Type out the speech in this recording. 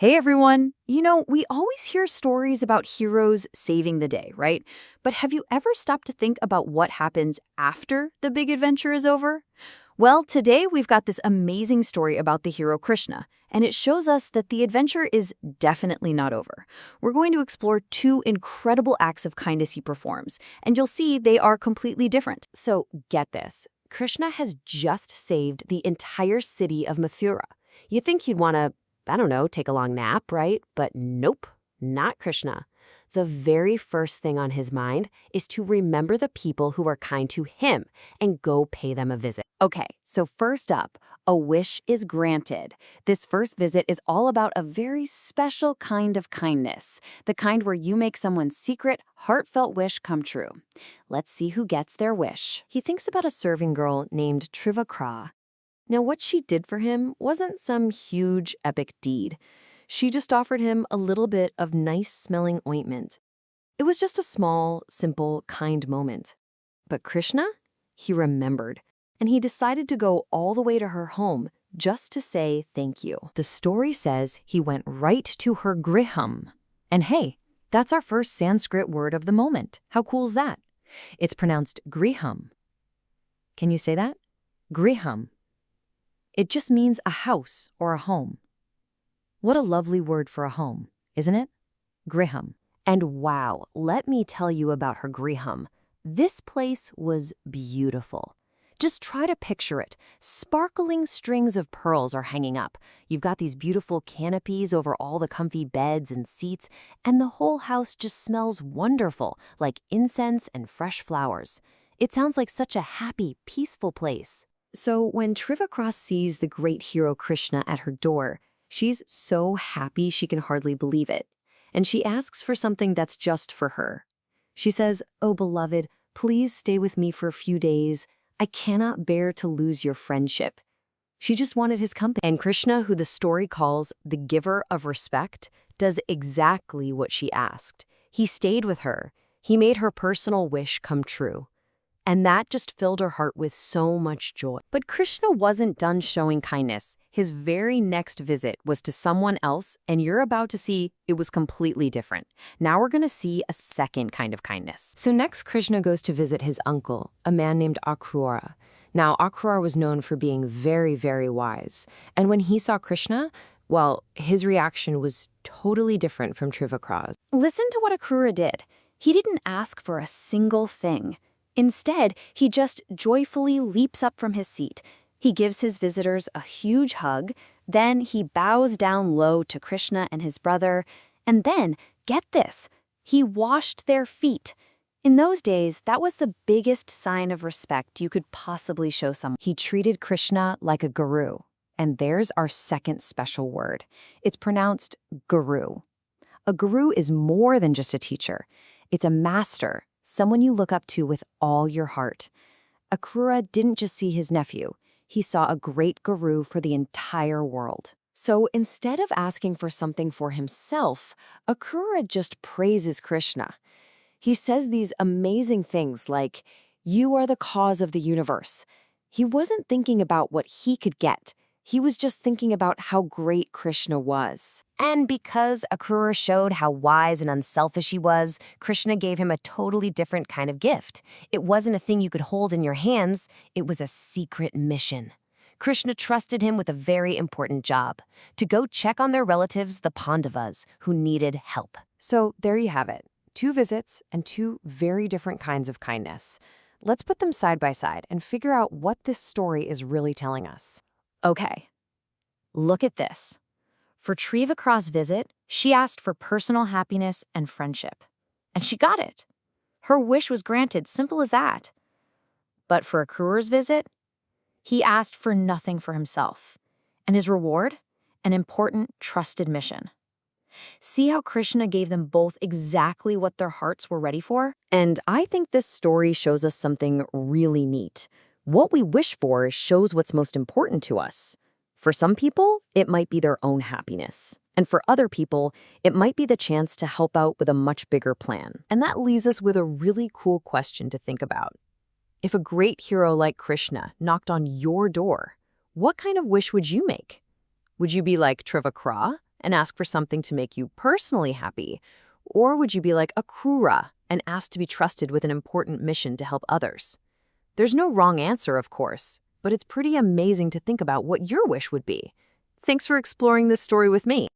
Hey everyone! We always hear stories about heroes saving the day, right? But have you ever stopped to think about what happens after the big adventure is over? Well, today we've got this amazing story about the hero Krishna, and it shows us that the adventure is definitely not over. We're going to explore two incredible acts of kindness he performs, and you'll see they are completely different. So get this. Krishna has just saved the entire city of Mathura. You'd think he'd want to, I don't know, take a long nap, right? But nope, not Krishna. The very first thing on his mind is to remember the people who are kind to him and go pay them a visit. Okay, so first up, a wish is granted. This first visit is all about a very special kind of kindness, the kind where you make someone's secret, heartfelt wish come true. Let's see who gets their wish. He thinks about a serving girl named Trivakra. Now, what she did for him wasn't some huge, epic deed. She just offered him a little bit of nice-smelling ointment. It was just a small, simple, kind moment. But Krishna? He remembered, and he decided to go all the way to her home just to say thank you. The story says he went right to her griham. And hey, that's our first Sanskrit word of the moment. How cool is that? It's pronounced griham. Can you say that? Griham. It just means a house or a home. What a lovely word for a home, isn't it? Griham. And wow, let me tell you about her griham. This place was beautiful. Just try to picture it. Sparkling strings of pearls are hanging up. You've got these beautiful canopies over all the comfy beds and seats, and the whole house just smells wonderful, like incense and fresh flowers. It sounds like such a happy, peaceful place. So when Trivakra sees the great hero Krishna at her door, she's so happy she can hardly believe it. And she asks for something that's just for her. She says, "Oh, beloved, please stay with me for a few days. I cannot bear to lose your friendship." She just wanted his company. And Krishna, who the story calls the giver of respect, does exactly what she asked. He stayed with her. He made her personal wish come true. And that just filled her heart with so much joy. But Krishna wasn't done showing kindness. His very next visit was to someone else, and you're about to see it was completely different. Now we're going to see a second kind of kindness. So next, Krishna goes to visit his uncle, a man named Akrura. Now, Akrura was known for being very, very wise. And when he saw Krishna, well, his reaction was totally different from Trivakra's. Listen to what Akrura did. He didn't ask for a single thing. Instead, he just joyfully leaps up from his seat. He gives his visitors a huge hug, then he bows down low to Krishna and his brother, and then, get this, he washed their feet. In those days, that was the biggest sign of respect you could possibly show someone. He treated Krishna like a guru, and there's our second special word. It's pronounced guru. A guru is more than just a teacher. It's a master, someone you look up to with all your heart. Akrura didn't just see his nephew. He saw a great guru for the entire world. So instead of asking for something for himself, Akrura just praises Krishna. He says these amazing things like, "You are the cause of the universe." He wasn't thinking about what he could get. He was just thinking about how great Krishna was. And because Akrura showed how wise and unselfish he was, Krishna gave him a totally different kind of gift. It wasn't a thing you could hold in your hands, it was a secret mission. Krishna trusted him with a very important job, to go check on their relatives, the Pandavas, who needed help. So there you have it, 2 visits and 2 very different kinds of kindness. Let's put them side by side and figure out what this story is really telling us. Okay, look at this. For Trivakra's visit, she asked for personal happiness and friendship. And she got it. Her wish was granted, simple as that. But for Akrura's visit, he asked for nothing for himself. And his reward? An important, trusted mission. See how Krishna gave them both exactly what their hearts were ready for? And I think this story shows us something really neat. What we wish for shows what's most important to us. For some people, it might be their own happiness. And for other people, it might be the chance to help out with a much bigger plan. And that leaves us with a really cool question to think about. If a great hero like Krishna knocked on your door, what kind of wish would you make? Would you be like Trivakra and ask for something to make you personally happy? Or would you be like a Krura and ask to be trusted with an important mission to help others? There's no wrong answer, of course, but it's pretty amazing to think about what your wish would be. Thanks for exploring this story with me.